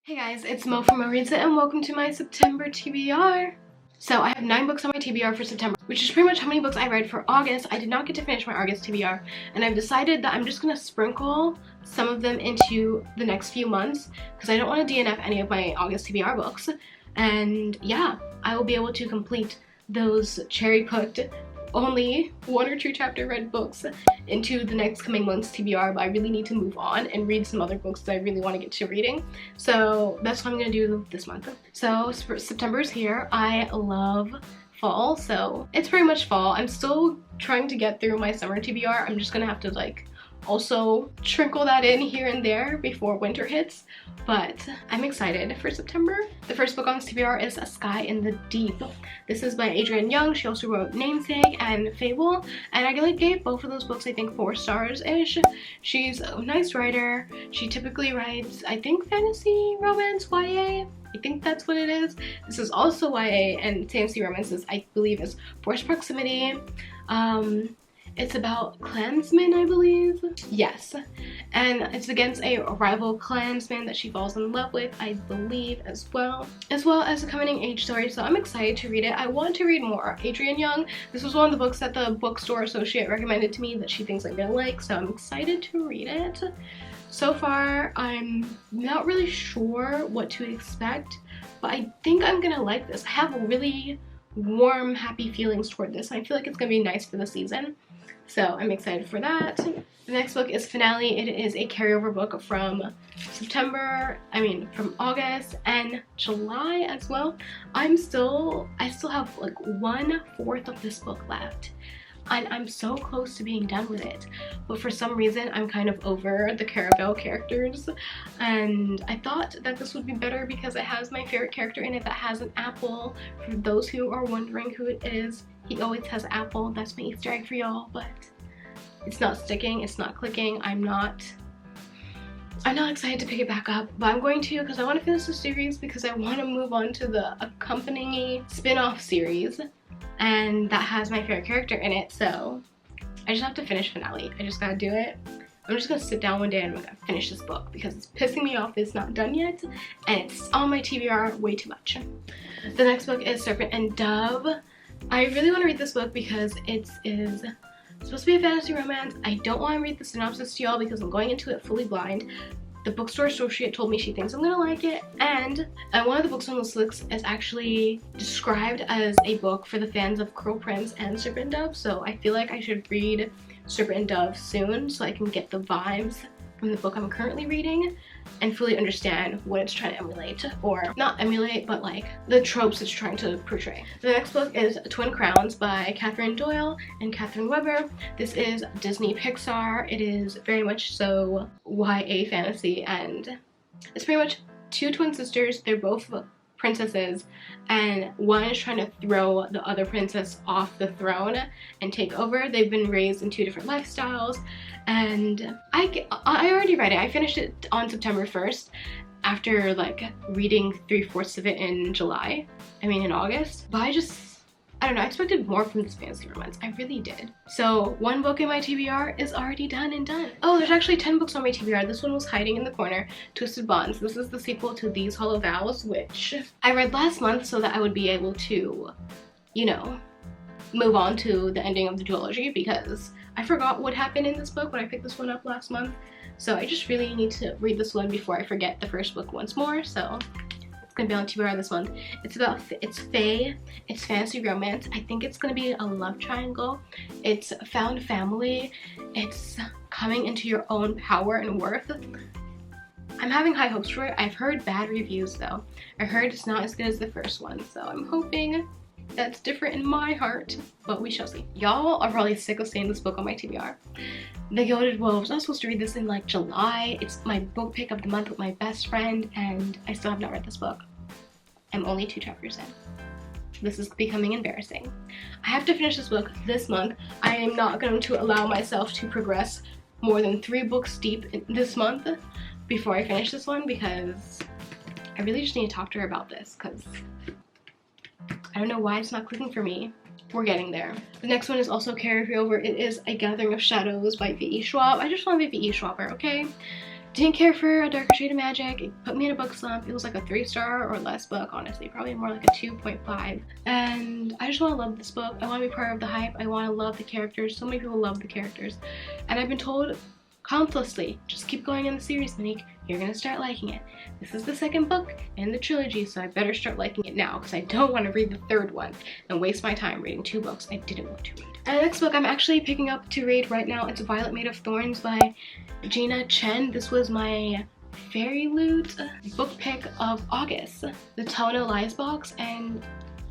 Hey guys, it's Mo from Mahurin and welcome to my September TBR. So I have 9 books on my TBR for September, which is pretty much how many books I read for August. I did not get to finish my August TBR, and I've decided that I'm just going to sprinkle some of them into the next few months because I don't want to DNF any of my August TBR books. And yeah, I will be able to complete those cherry-picked only 1 or 2 chapter read books into the next coming month's TBR, but I really need to move on and read some other books that I really want to get to reading. So that's what I'm going to do this month. So September is here. I love fall, so it's pretty much fall. I'm still trying to get through my summer TBR. I'm just going to have to also trickle that in here and there before winter hits, but I'm excited for September. The first book on this TBR is A Sky in the Deep. This is by Adrienne. She also wrote Namesake and Fable, and I gave both of those books I think 4 stars-ish. She's a nice writer. She typically writes, I think, fantasy, romance, YA. I think that's what it is. This is also YA, and fantasy romances, I believe, is Forced Proximity. It's about clansmen, I believe. Yes. And it's against a rival clansman that she falls in love with, I believe, as well as a coming age story. So I'm excited to read it. I want to read more. Adrienne Young, this was one of the books that the bookstore associate recommended to me that she thinks I'm gonna like, so I'm excited to read it. So far, I'm not really sure what to expect, but I think I'm gonna like this. I have really warm, happy feelings toward this. I feel like it's gonna be nice for the season. So I'm excited for that. The next book is Finale. It is a carryover book from from August and July as well. I still have like 1/4 of this book left. And I'm so close to being done with it. But for some reason, I'm kind of over the Caraval characters. And I thought that this would be better because it has my favorite character in it that has an apple. For those who are wondering who it is, he always has an apple. That's my Easter egg for y'all, but it's not sticking, it's not clicking. I'm not excited to pick it back up, but I'm going to because I want to finish the series because I want to move on to the accompanying spin-off series, and that has my favorite character in it, so I just have to finish Finale. I just gotta do it. I'm just gonna sit down one day and I'm gonna finish this book because it's pissing me off that it's not done yet, and it's on my TBR way too much. The next book is Serpent and Dove. I really want to read this book because it is supposed to be a fantasy romance. I don't want to read the synopsis to y'all because I'm going into it fully blind. The bookstore associate told me she thinks I'm gonna like it, and one of the books on this list is actually described as a book for the fans of Crow Prince and Serpent and Dove, so I feel like I should read Serpent and Dove soon so I can get the vibes from the book I'm currently reading and fully understand what it's trying to emulate, or not emulate, but like the tropes it's trying to portray. The next book is Twin Crowns by Doyle and Catherine Weber. This is Disney Pixar. It is very much so YA fantasy, and it's pretty much 2 twin sisters. They're both princesses, and one is trying to throw the other princess off the throne and take over. They've been raised in 2 different lifestyles, and I already read it. I finished it on September 1st after reading 3/4 of it in August, but I don't know, I expected more from this fantasy romance. I really did. So 1 book in my TBR is already done. Oh, there's actually 10 books on my TBR. This one was hiding in the corner, Twisted Bonds. This is the sequel to These Hollow Vows, which I read last month so that I would be able to, move on to the ending of the duology because I forgot what happened in this book when I picked this one up last month. So I just really need to read this one before I forget the first book once more. So it's gonna be on TBR this month. It's fae, it's fantasy romance. I think it's gonna be a love triangle. It's found family. It's coming into your own power and worth. I'm having high hopes for it. I've heard bad reviews though. I heard it's not as good as the first one, so I'm hoping that's different in my heart, but we shall see. Y'all are probably sick of seeing this book on my TBR. The Gilded Wolves. I was supposed to read this in July. It's my book pick of the month with my best friend, and I still have not read this book. I'm only 2 chapters in. This is becoming embarrassing. I have to finish this book this month. I am not going to allow myself to progress more than 3 books deep this month before I finish this one because I really just need to talk to her about this because I don't know why it's not clicking for me. We're getting there. The next one is also carryover. It is A Gathering of Shadows by V.E. Schwab. I just want to be V.E. Schwabber, okay? Didn't care for A Darker Shade of Magic. It put me in a book slump. It was like a 3-star or less book, honestly. Probably more like a 2.5. And I just want to love this book. I want to be part of the hype. I want to love the characters. So many people love the characters. And I've been told countlessly, just keep going in the series, Monique. You're gonna start liking it. This is the second book in the trilogy, so I better start liking it now because I don't want to read the third one and waste my time reading 2 books I didn't want to read. And the next book I'm actually picking up to read right now, it's Violet Made of Thorns by Gina, Chen. This was my Fairy Loot book pick of August, the Tell No Lies box, and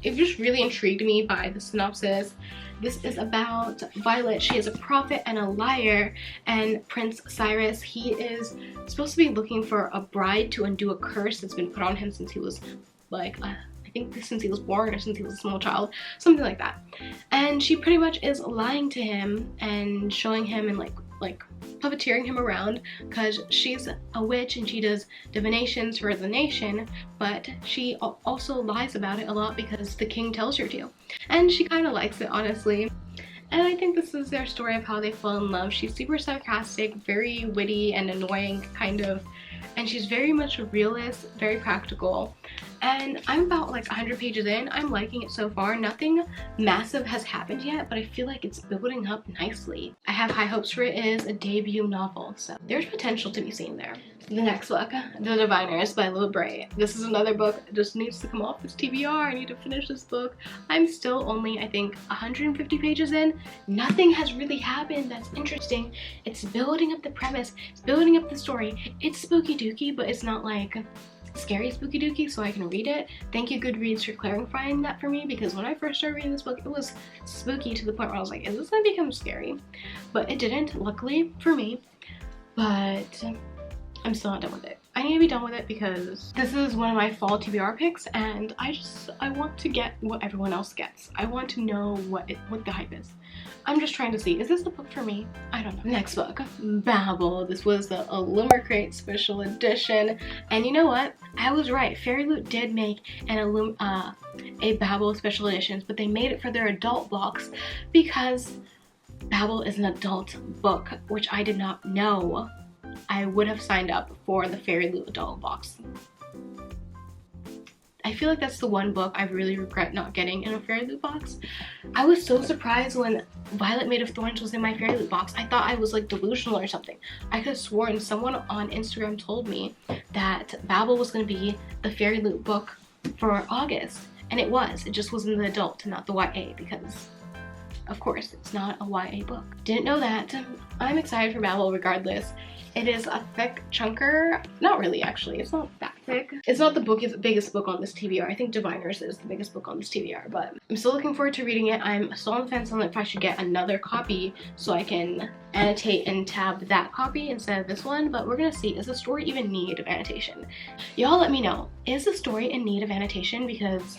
it just really intrigued me by the synopsis. This is about Violet. She is a prophet and a liar, and Prince Cyrus, he is supposed to be looking for a bride to undo a curse that's been put on him since he was like, I think since he was born or since he was a small child, something like that. And she pretty much is lying to him and showing him and like puppeteering him around because she's a witch and she does divinations for the nation, but she also lies about it a lot because the king tells her to. And she kind of likes it, honestly. And I think this is their story of how they fall in love. She's super sarcastic, very witty and annoying, kind of. And she's very much a realist, very practical. And I'm about like 100 pages in. I'm liking it so far. Nothing massive has happened yet, but I feel like it's building up nicely. I have high hopes for it. It is a debut novel, so there's potential to be seen there. The next book, The Diviners by Lil Bray. This is another book that just needs to come off this TBR. I need to finish this book. I'm still only, I think, 150 pages in. Nothing has really happened that's interesting. It's building up the premise. It's building up the story. It's spooky dooky, but it's not like scary spooky dooky, so I can read it. Thank you Goodreads for clarifying that for me, because when I first started reading this book, it was spooky to the point where I was like, is this gonna become scary? But it didn't, luckily for me. But I'm still not done with it. I need to be done with it because this is one of my fall TBR picks, and I want to get what everyone else gets. I want to know what the hype is. I'm just trying to see, is this the book for me? I don't know. Next book, Babel. This was the Illumicrate Crate special edition, and you know what? I was right. Fairy Loot did make a Babel special edition, but they made it for their adult box because Babel is an adult book, which I did not know. I would have signed up for the Fairy Loot adult box. I feel like that's the one book I really regret not getting in a Fairy Loot box. I was so surprised when Violet Made of Thorns was in my Fairy Loot box. I thought I was like delusional or something. I could have sworn someone on Instagram told me that Babel was going to be the Fairy Loot book for August, and it was. It just was in the adult and not the YA because, of course, it's not a YA book. Didn't know that. I'm excited for Babel regardless. It is a thick chunker. Not really, actually. It's not that thick. It's not the biggest book on this TBR. I think Diviners is the biggest book on this TBR, but I'm still looking forward to reading it. I'm still on the fence on if I should get another copy so I can annotate and tab that copy instead of this one, but we're gonna see. Is the story even in need of annotation? Y'all let me know. Is the story in need of annotation? Because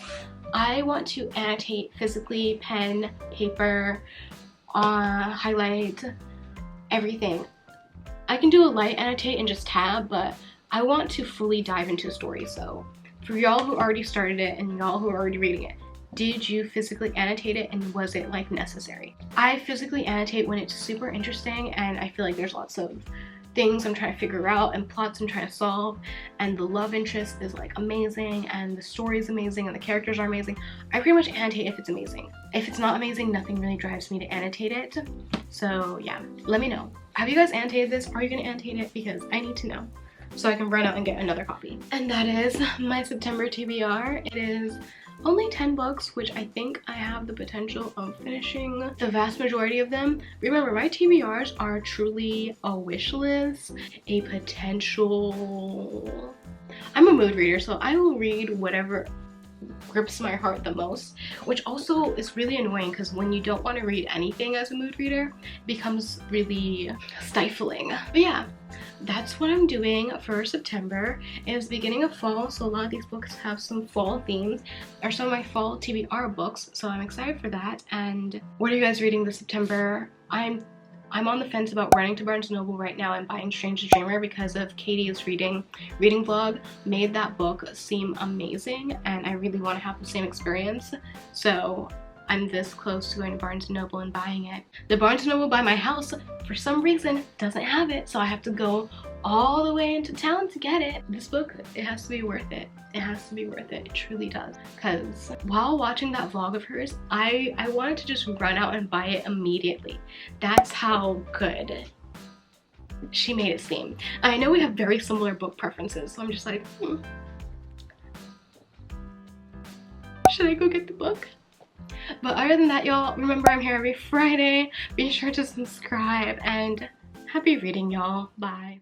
I want to annotate physically, pen, paper, highlight, everything. I can do a light annotate and just tab, but I want to fully dive into a story. So for y'all who already started it and y'all who are already reading it, did you physically annotate it and was it like necessary? I physically annotate when it's super interesting and I feel like there's lots of things I'm trying to figure out and plots I'm trying to solve, and the love interest is like amazing and the story is amazing and the characters are amazing. I pretty much annotate if it's amazing. If it's not amazing, nothing really drives me to annotate it. So yeah, let me know. Have you guys annotated this? Are you gonna annotate it? Because I need to know so I can run out and get another copy. And that is my September TBR. It is only 10 books, which I think I have the potential of finishing the vast majority of them. Remember, my TBRs are truly a wish list, a potential. I'm a mood reader, so I will read whatever grips my heart the most, which also is really annoying because when you don't want to read anything as a mood reader, it becomes really stifling. But yeah, that's what I'm doing for September. It is the beginning of fall, so a lot of these books have some fall themes, or some of my fall TBR books, so I'm excited for that. And what are you guys reading this September? I'm on the fence about running to Barnes & Noble right now and buying Strange the Dreamer because of Katie's reading vlog made that book seem amazing, and I really want to have the same experience. So I'm this close to going to Barnes & Noble and buying it. The Barnes & Noble by my house, for some reason, doesn't have it, so I have to go all the way into town to get it. This book, it has to be worth it. It has to be worth it. It truly does. Because while watching that vlog of hers, I wanted to just run out and buy it immediately. That's how good she made it seem. I know we have very similar book preferences, so I'm just like, should I go get the book? But other than that, y'all, remember I'm here every Friday. Be sure to subscribe, and happy reading, y'all. Bye.